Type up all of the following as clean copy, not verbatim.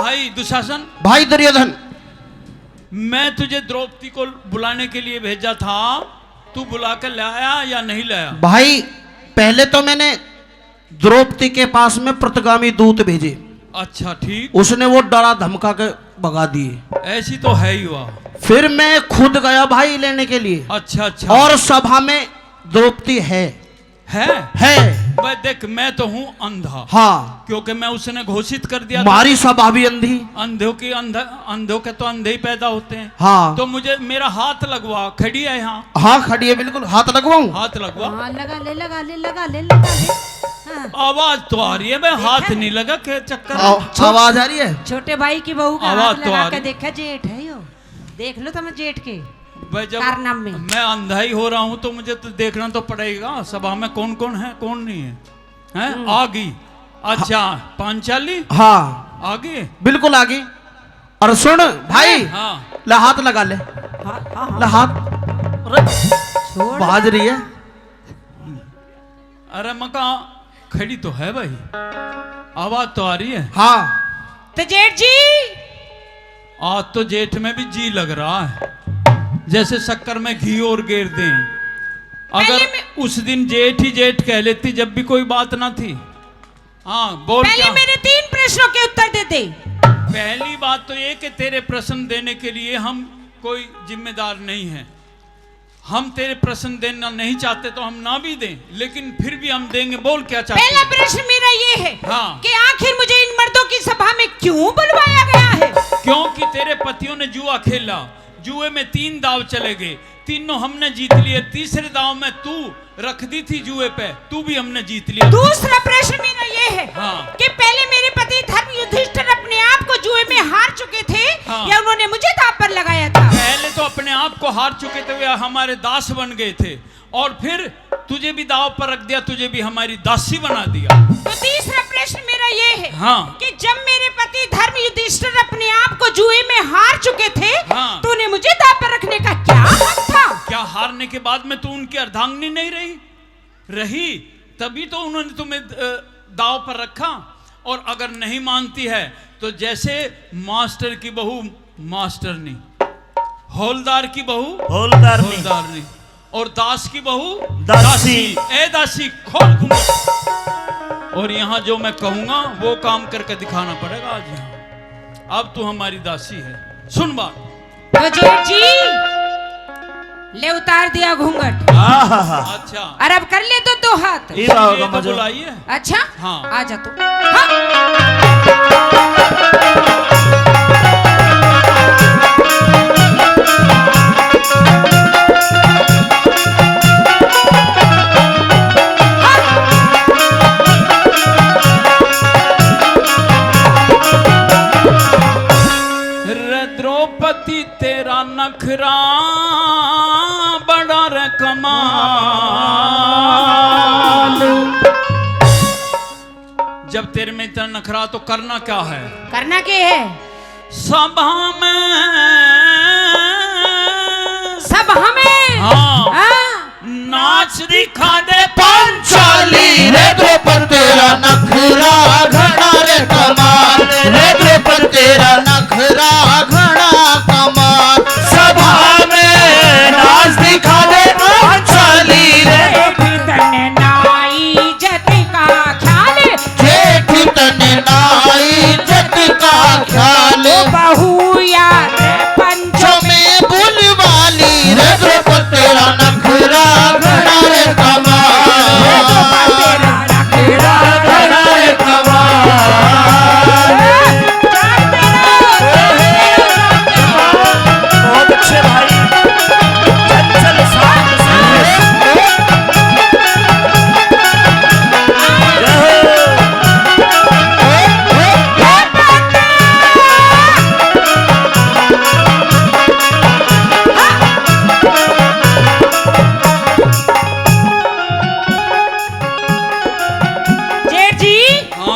भाई दुशासन, भाई दुर्योधन, मैं तुझे द्रौपदी को बुलाने के लिए भेजा था, तू बुला कर लाया या नहीं लाया? भाई पहले तो मैंने द्रौपदी के पास में प्रतिगामी दूत भेजे। अच्छा ठीक। उसने वो डरा धमका के भगा दिए। ऐसी तो है ही हुआ। फिर मैं खुद गया भाई लेने के लिए। अच्छा अच्छा। और सभा में द्रौपदी है। भाई देख, मैं तो हूँ अंधा। हाँ, क्योंकि मैं उसने घोषित कर दिया हमारी सभा भी अंधी। अंधों के तो अंधे ही पैदा होते हैं। हाँ, तो मुझे मेरा हाथ लगवा। खड़ी है यहाँ? हाँ खड़ी है, बिल्कुल। हाथ लगवाऊं? हाथ लगवा। हाँ, लगा ले लगा ले लगा ले लगा ले। हाँ। आवाज तो आ रही है, मैं हाथ नहीं लगा के चक्कर। आवाज आ रही है? छोटे भाई की बहू का आवाज हाथ तो लगा के देखा, जेठ है यो। देख लो तुम जेठ के भाई, जब कारनाम में मैं अंधा ही हो रहा हूँ तो मुझे तो देखना तो पड़ेगा सभा में कौन कौन है कौन नहीं है। हैं? आ गई। अच्छा, पांचाली? हाँ, आ गई, बिल्कुल आ गई। और सुन भाई, हाँ ला हाथ लगा ले। हाँ, हाँ, ला हाथ। छोड़। बाज रही है। अरे मका खड़ी तो है भाई, आवाज तो आ रही है। हाँ, तो जेठ जी, आज तो जेठ में भी जी लग रहा है, जैसे शक्कर में घी और गेर दें। अगर उस दिन जेठ ही जेठ कह लेती जब भी कोई बात ना थी। हाँ बोल। पहले क्या? मेरे 3 प्रश्नों के उत्तर दे दे। पहली बात तो ये कि तेरे प्रश्न देने के लिए हम कोई जिम्मेदार नहीं है। हम तेरे प्रश्न देना नहीं चाहते तो हम ना भी दें, लेकिन फिर भी हम देंगे। बोल क्या चाहते पहला हैं? प्रश्न मेरा ये है, हाँ। कि आखिर मुझे इन मर्दों की सभा में क्यों बुलवाया गया है? क्योंकि तेरे पतियों ने जुआ खेला। जुए में 3 दाव चले गए, तीनों हमने जीत लिए। तीसरे दाव में तू रख दी थी जुए पे, तू भी हमने जीत लिया। दूसरा प्रश्न मेरा ये है, हाँ। कि पहले मेरे पति धर्म युधिष्ठिर अपने आप को जुए में हार चुके थे, हाँ। या उन्होंने मुझे दांव पर लगाया था? पहले तो अपने आप को हार चुके थे, वे हमारे दास बन गए थे, और फिर तुझे भी दाव पर रख दिया, तुझे भी हमारी दासी बना दिया। तो तीसरा प्रश्न मेरा ये है, हाँ। कि जब मेरे पति धर्म युधिष्ठिर अपने आप को जुए में हार चुके थे, हाँ। तो उन्हें मुझे दांव पर रखने का क्या हक था? क्या हारने के बाद में तू उनकी अर्धांगिनी नहीं रही? तभी तो उन्होंने तुम्हें दाव पर रखा। और अगर नहीं मानती है तो जैसे मास्टर की बहू मास्टरनी, हौलदार की बहू हौलदारनी, और दास की बहू दासी। ए दासी, खोल घूंघट। और यहाँ जो मैं कहूंगा वो काम करके दिखाना पड़ेगा आज। यहाँ अब तू हमारी दासी है। सुन बात। तो जेठ जी, ले उतार दिया घूंघट। अच्छा, और अब कर ले तो 2 हाथ। ये तो बुलाइए। अच्छा, हाँ। आ जा तू। हाँ। द्रौपदी तेरा नखरा बड़ा रे कमाल। जब तेरे में इतना नखरा तो करना क्या है? करना क्या है? सभा में हाँ, नाच दिखा दे पांचाली रे द्रौपदी तेरा नखरा घना रे कमाल। रे द्रौपदी तेरा नखरा घना कमाल। सभा में नाच दिखा दे पांचाली रे। तने नाई जत का ख्याल, जेठ तने नाई जत का ख्याल। बहू यार पंचों में बुलवाली रे द्रौपदी तेरा नखरा घना रे कमाल। तेरा नखरा घना रे कमाल। बहुत अच्छे भाई, चंचल साथ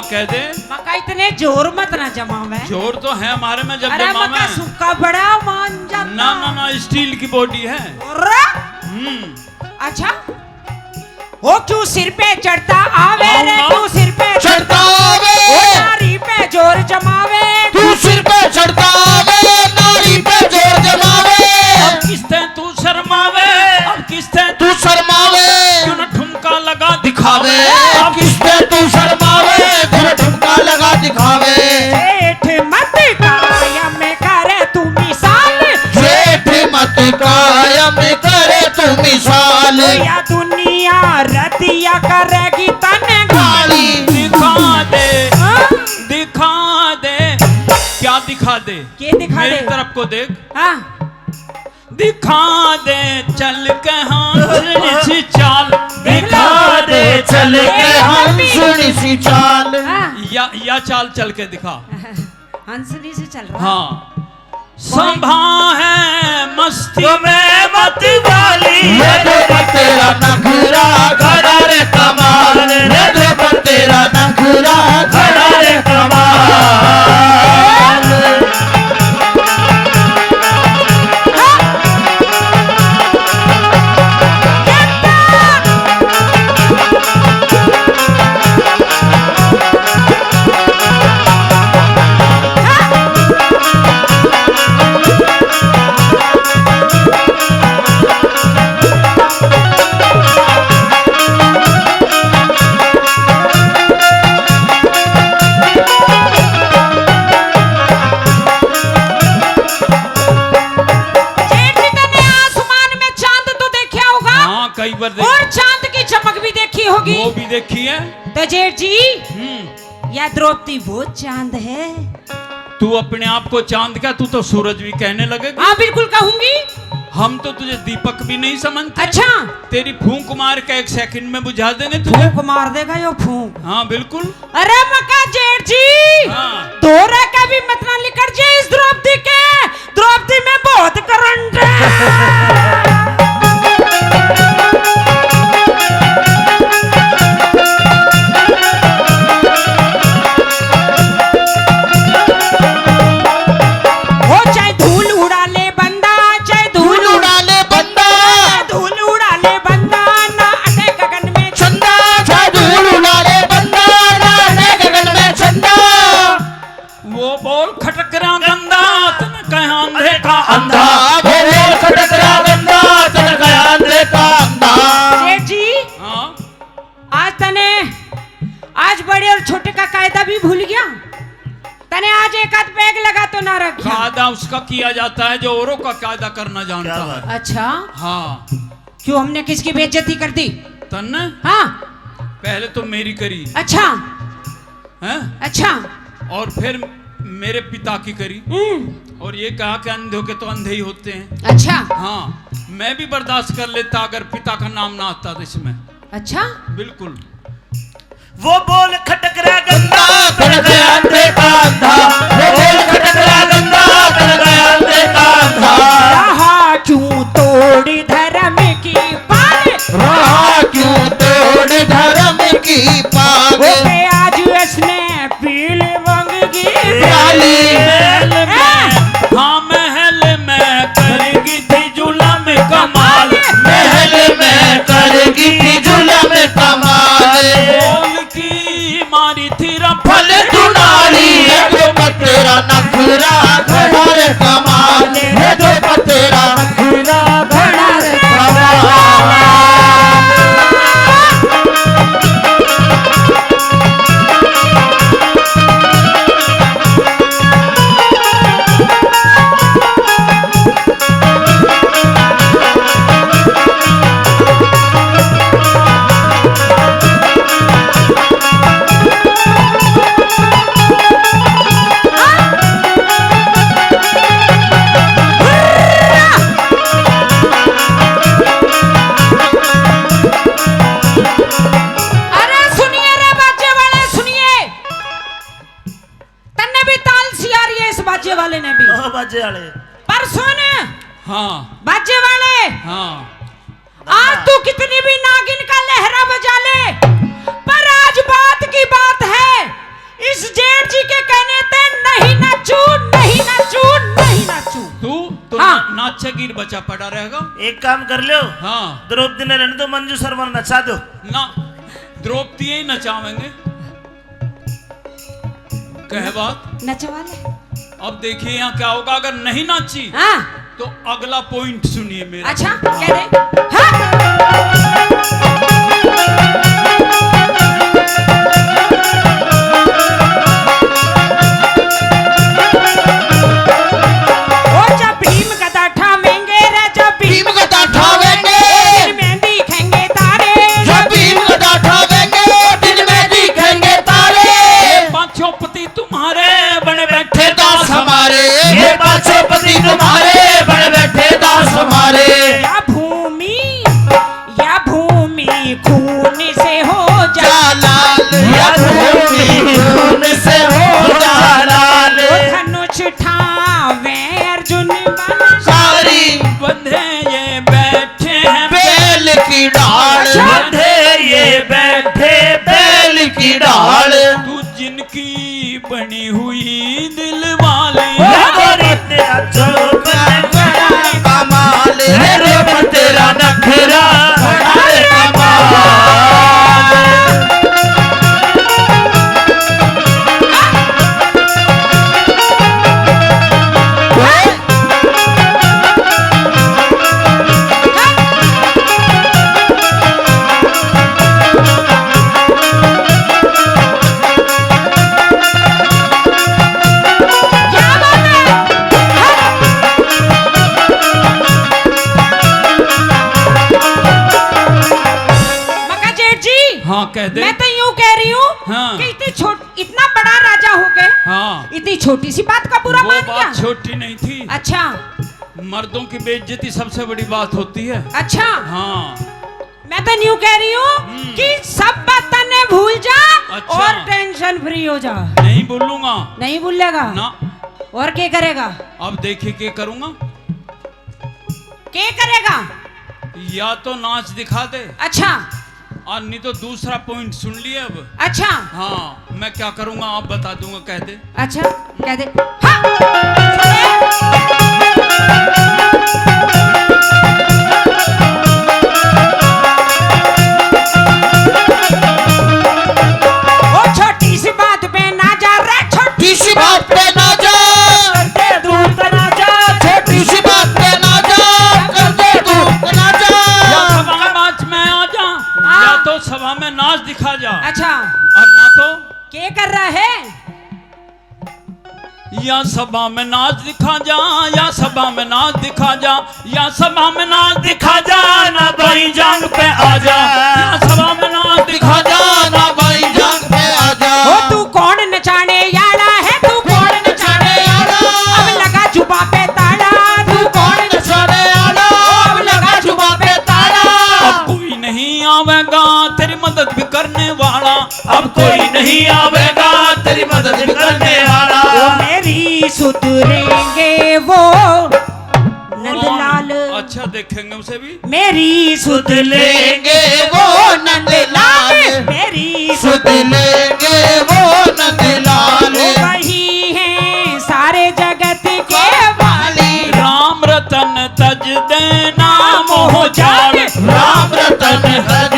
कह दे। मका इतने जोर मत ना जमावे। जोर तो है हमारे में, जब अरे जमावे मका सूखा बड़ा मान जाता। ना स्टील की बॉडी है। अच्छा, वो क्यों सिर पे चढ़ता आवे रे, तू सिर पे चढ़ता आवे। वो नारी पे जोर जमावे, तू दिखा दे। के दिखा मेरी दे? तरफ को देख। हाँ दिखा दे चल के हंसनी सी चाल, दिखा दे चल के हंसनी सी चाल। हाँ या चाल चल के दिखा। हंसनी से चल रहा। हाँ संभा है मस्ती तुम्हें मत वाली ये देखो तेरा नखरा खड़ा रे कमाल, ये देखो तेरा नखरा खड़ा रे कमाल। कई बार और चांद की चमक भी देखी होगी। वो भी देखी है। तो जेठ जी या द्रौपदी वो चांद है? तू अपने आप को चांद का, तू तो सूरज भी कहने लगेगा। हाँ बिल्कुल कहूंगी। हम तो तुझे दीपक भी नहीं समझते। अच्छा तेरी फूंक मार के 1 सेकंड में बुझा देंगे तुझे। फूंक मार देगा यो फूंक। हाँ बिल्कुल। अरे मका जेठ जी हाँ। दोरा का भी मत ना निकल जाए इस द्रौपदी के। द्रौपदी में बहुत करंट है। आज बड़े और छोटे का कायदा भी भूल गया। तने आज एक आध पैग लगा तो ना रखा। कायदा उसका किया जाता है जो औरों का कायदा करना जानता है। अच्छा हाँ। क्यों हमने किसकी बेइज्जती कर दी? तन्ने? हाँ पहले तो मेरी करी। अच्छा हैं? अच्छा और फिर मेरे पिता की करी और ये कहा कि अंधों के तो अंधे ही होते हैं। अच्छा हाँ मैं भी बर्दाश्त कर लेता अगर पिता का नाम ना आता तो इसमें। अच्छा बिल्कुल। वो बोल खटक रहा गंदा कर गया अंधे का अंधा, वो बोल खटक रहा गंदा कर गया अंधे का अंधा। रहा क्यों तोड़ धर्म की पाग, रहा क्यों तोड़ धर्म की पाग। वो आज उसने पील वंग की प्याली महल में, हाँ महल में करेगी थी जुल्म कमाल। महल में करेगी थी जुल्म कमाल। बोल की मारी थी फल दुनाली है जो तेरा नखरा खड़ा रे कमाल, है जो तेरा नखरा खड़ा रे कमाल। बाजे वाले पर सुन। हाँ बाजे वाले हाँ। आज तू कितनी भी नागिन का लहरा बजा ले, पर आज बात की बात है इस जेठ जी के कहने पे नहीं नाचू नहीं नाचू नहीं नाचू। तू तो हाँ। नाचे गिर बचा पड़ा रहेगा। एक काम कर लो। हाँ द्रौपदी ने रहने दो, मंजू शर्मा नचा दो ना। द्रौपदी ही नचावेंगे। कह बात नचवा ले। अब देखिए यहाँ क्या होगा अगर नहीं नाची। हाँ तो अगला पॉइंट सुनिए मेरा। अच्छा कह दे। हाँ जब भीम गदा ठावेंगे रे, जब भीम गदा ठावेंगे, दिन में दिखेंगे तारे। जब भीम गदा ठावेंगे दिन में दिखेंगे तारे। पांचों पति तुम्हारे बने बैठे दास हमारे। दानी तुम्हारे बड़ बैठे दास हमारे या भूमि खून से हो जा लाल या भूमि खून से हो जा लाल धनुष ठावे अर्जुन बन सारी बंधे ये बैठे हैं बेल की डाल बंधे ये बैठे बेल की डाल तू जिनकी बनी हुई दिल वाले गोरी तेरा चौक बड़ा कमाल है रे तेरा नखरा बड़ा कमाल हाँ कह दे। मैं तो यूं कह रही हूँ हाँ। कि इतना बड़ा राजा हो गए, हाँ इतनी छोटी सी बात का बुरा वो मान लिया। बात छोटी नहीं थी। अच्छा मर्दों की बेइज्जती सबसे बड़ी बात होती है। अच्छा हाँ मैं तो यूं कह रही हूँ कि सब बातें ने भूल जा अच्छा। और टेंशन फ्री हो जा। नहीं बोलूंगा नहीं भूलेगा ना। और क्या करेगा? अब देखिए क्या करूंगा। क्या करेगा? या तो नाच दिखा दे अच्छा और नहीं तो दूसरा पॉइंट सुन लिए अब। अच्छा हाँ मैं क्या करूंगा आप बता दूंगा कह दे। अच्छा कह दे। हाँ ओ छोटी सी बात पे ना जा रे, छोटी सी बात पे ना जा करते दूर ना जा छोटी सी बात पे ना जा करते तू ना जा या सभा नाच में आ जा हाँ। या तो सभा में नाच दिखा जा अच्छा और ना तो क्या कर रहा है? या सभा में नाच दिखा जा या सभा में नाच दिखा जा या सभा में नाच दिखा जा ना बाई जांग पे आ जा या सभा में नाच दिखा जा ना भाई जान पे आ जा ओ तू कौन नचाने यारा है, तू कौन नचाने यारा? अब लगा जुबा पे ताला, तू कौन नचाने आना अब लगा जुबा पे ताला। अब कोई नहीं आवेगा तेरी मदद भी करने वाला अब कोई नहीं आवेगा तेरी मदद भी करने वाला। ओ मेरी सुधरेंगे वो नंदलाल, अच्छा देखेंगे उसे भी। मेरी सुध लेंगे वो नंदलाल मेरी सुध लेंगे वो नंदलाल वो वही है सारे जगत के वाली। राम रतन तज दे नाम हो जाए राम रतन हृदय